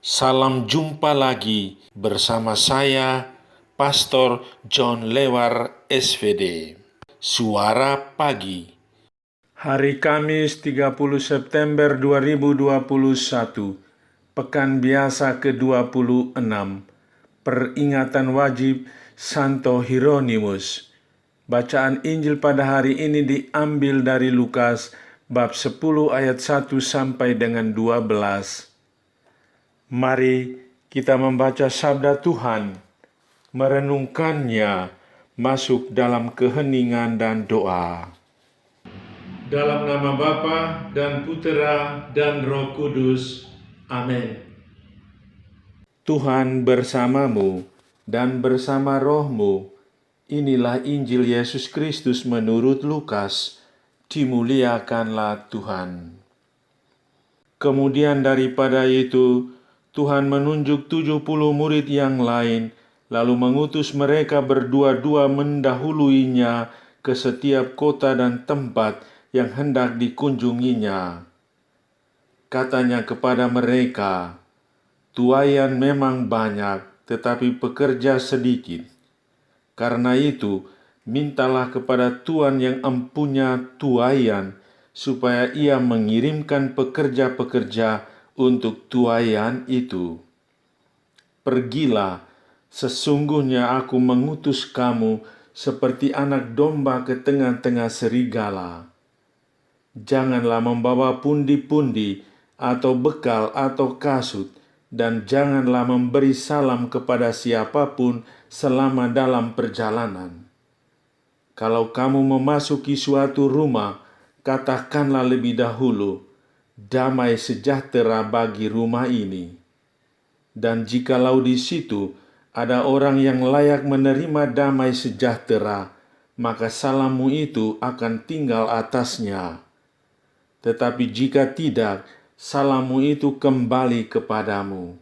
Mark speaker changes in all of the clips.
Speaker 1: Salam jumpa lagi bersama saya, Pastor John Lewar SVD. Suara Pagi. Hari Kamis 30 September 2021, Pekan Biasa ke-26, Peringatan Wajib Santo Hieronymus. Bacaan Injil pada hari ini diambil dari Lukas bab 10 ayat 1 sampai dengan 12. Mari kita membaca sabda Tuhan, merenungkannya, masuk dalam keheningan dan doa. Dalam nama Bapa dan Putera dan Roh Kudus. Amin. Tuhan bersamamu dan bersama rohmu. Inilah Injil Yesus Kristus menurut Lukas. Dimuliakanlah Tuhan. Kemudian daripada itu, Tuhan menunjuk 70 murid yang lain, lalu mengutus mereka berdua-dua mendahuluinya ke setiap kota dan tempat yang hendak dikunjunginya. Katanya kepada mereka, "Tuaian memang banyak, tetapi pekerja sedikit. Karena itu, mintalah kepada Tuhan yang empunya tuaian, supaya ia mengirimkan pekerja-pekerja untuk tuaian itu. Pergilah, sesungguhnya aku mengutus kamu seperti anak domba ke tengah-tengah serigala. Janganlah membawa pundi-pundi atau bekal atau kasut, dan janganlah memberi salam kepada siapapun selama dalam perjalanan. Kalau kamu memasuki suatu rumah, katakanlah lebih dahulu, 'Damai sejahtera bagi rumah ini.' Dan jikalau di situ ada orang yang layak menerima damai sejahtera, maka salammu itu akan tinggal atasnya. Tetapi jika tidak, salammu itu kembali kepadamu.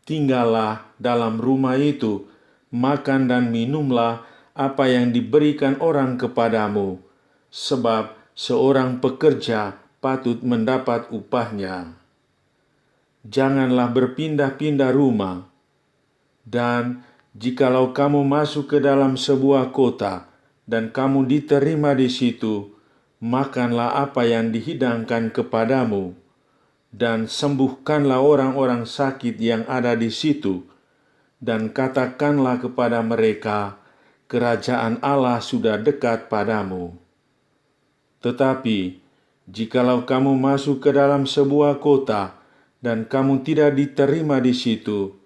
Speaker 1: Tinggallah dalam rumah itu, makan dan minumlah apa yang diberikan orang kepadamu, sebab seorang pekerja patut mendapat upahnya. Janganlah berpindah-pindah rumah. Dan jikalau kamu masuk ke dalam sebuah kota dan kamu diterima di situ, makanlah apa yang dihidangkan kepadamu, dan sembuhkanlah orang-orang sakit yang ada di situ, dan katakanlah kepada mereka, kerajaan Allah sudah dekat padamu. Tetapi jikalau kamu masuk ke dalam sebuah kota dan kamu tidak diterima di situ,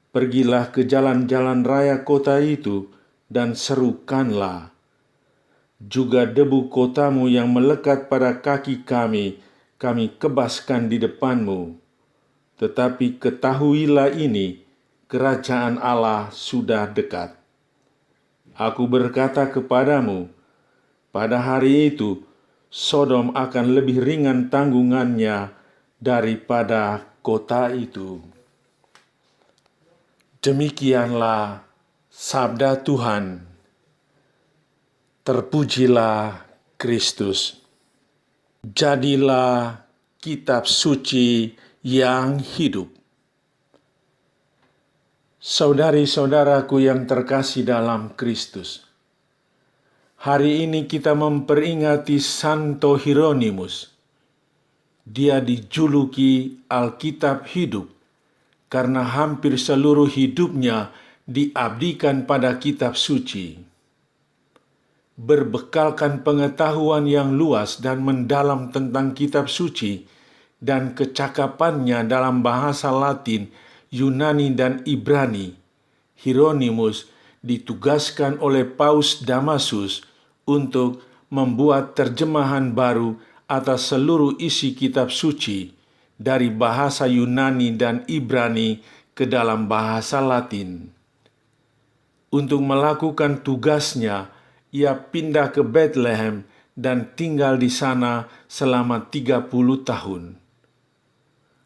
Speaker 1: pergilah ke jalan-jalan raya kota itu dan serukanlah, 'Juga debu kotamu yang melekat pada kaki kami kebaskan di depanmu.' Tetapi ketahuilah ini, kerajaan Allah sudah dekat. Aku berkata kepadamu, pada hari itu Sodom akan lebih ringan tanggungannya daripada kota itu." Demikianlah sabda Tuhan. Terpujilah Kristus. Jadilah kitab suci yang hidup. Saudari-saudaraku yang terkasih dalam Kristus, hari ini kita memperingati Santo Hieronymus. Dia dijuluki Alkitab hidup karena hampir seluruh hidupnya diabdikan pada kitab suci. Berbekalkan pengetahuan yang luas dan mendalam tentang kitab suci dan kecakapannya dalam bahasa Latin, Yunani, dan Ibrani, Hieronymus ditugaskan oleh Paus Damasus untuk membuat terjemahan baru atas seluruh isi kitab suci dari bahasa Yunani dan Ibrani ke dalam bahasa Latin. Untuk melakukan tugasnya, ia pindah ke Bethlehem dan tinggal di sana selama 30 tahun.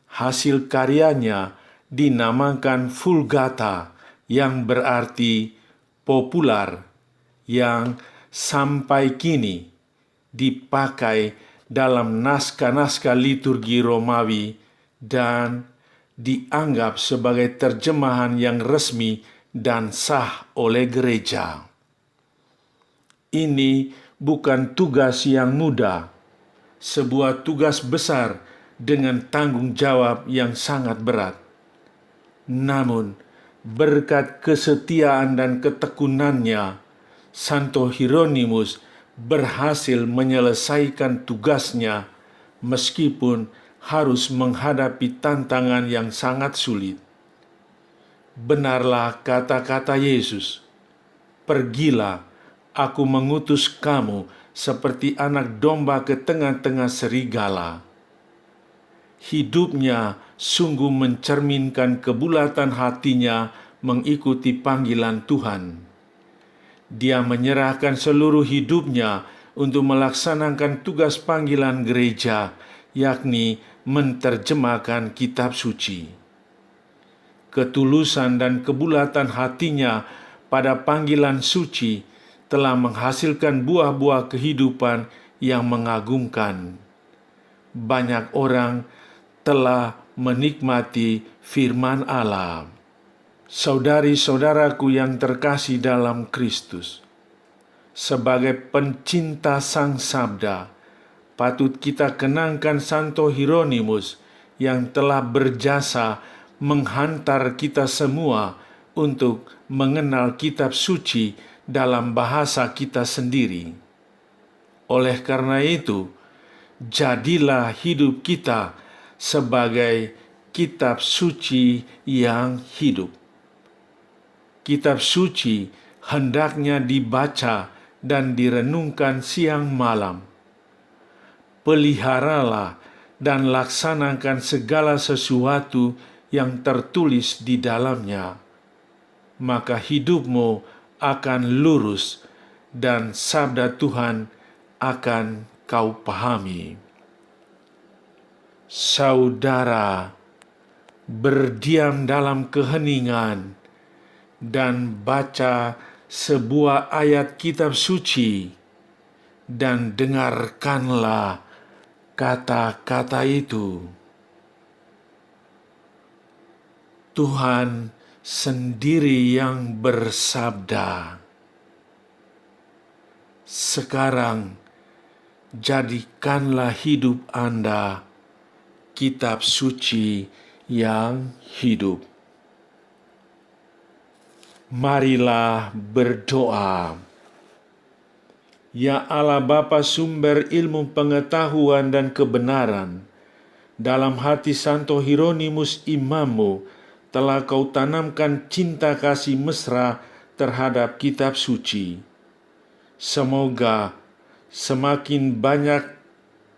Speaker 1: Hasil karyanya dinamakan Vulgata, yang berarti popular, yang sampai kini dipakai dalam naskah-naskah liturgi Romawi dan dianggap sebagai terjemahan yang resmi dan sah oleh gereja. Ini bukan tugas yang mudah, sebuah tugas besar dengan tanggung jawab yang sangat berat. Namun, berkat kesetiaan dan ketekunannya, Santo Hieronymus berhasil menyelesaikan tugasnya meskipun harus menghadapi tantangan yang sangat sulit. Benarlah kata-kata Yesus, "Pergilah, aku mengutus kamu seperti anak domba ke tengah-tengah serigala." Hidupnya sungguh mencerminkan kebulatan hatinya mengikuti panggilan Tuhan. Dia menyerahkan seluruh hidupnya untuk melaksanakan tugas panggilan gereja, yakni menerjemahkan kitab suci. Ketulusan dan kebulatan hatinya pada panggilan suci telah menghasilkan buah-buah kehidupan yang mengagumkan. Banyak orang telah menikmati firman Allah. Saudari-saudaraku yang terkasih dalam Kristus, sebagai pencinta Sang Sabda, patut kita kenangkan Santo Hieronymus yang telah berjasa menghantar kita semua untuk mengenal kitab suci dalam bahasa kita sendiri. Oleh karena itu, jadilah hidup kita sebagai kitab suci yang hidup. Kitab suci hendaknya dibaca dan direnungkan siang malam. Peliharalah dan laksanakan segala sesuatu yang tertulis di dalamnya, maka hidupmu akan lurus dan sabda Tuhan akan kau pahami. Saudara, berdiam dalam keheningan dan baca sebuah ayat kitab suci dan dengarkanlah kata-kata itu. Tuhan sendiri yang bersabda. Sekarang jadikanlah hidup Anda kitab suci yang hidup. Marilah berdoa. Ya Allah Bapa sumber ilmu pengetahuan dan kebenaran, dalam hati Santo Hieronymus imammu telah kau tanamkan cinta kasih mesra terhadap kitab suci. Semoga semakin banyak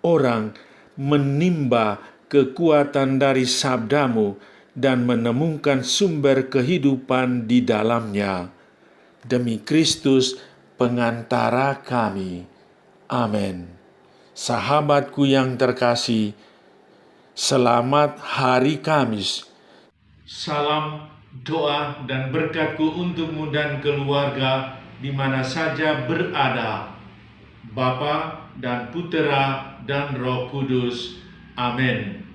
Speaker 1: orang menimba kekuatan dari sabdamu dan menemukan sumber kehidupan di dalamnya. Demi Kristus, pengantara kami. Amin. Sahabatku yang terkasih, selamat hari Kamis. Salam doa dan berkatku untukmu dan keluarga di mana saja berada. Bapa dan Putera dan Roh Kudus. Amin.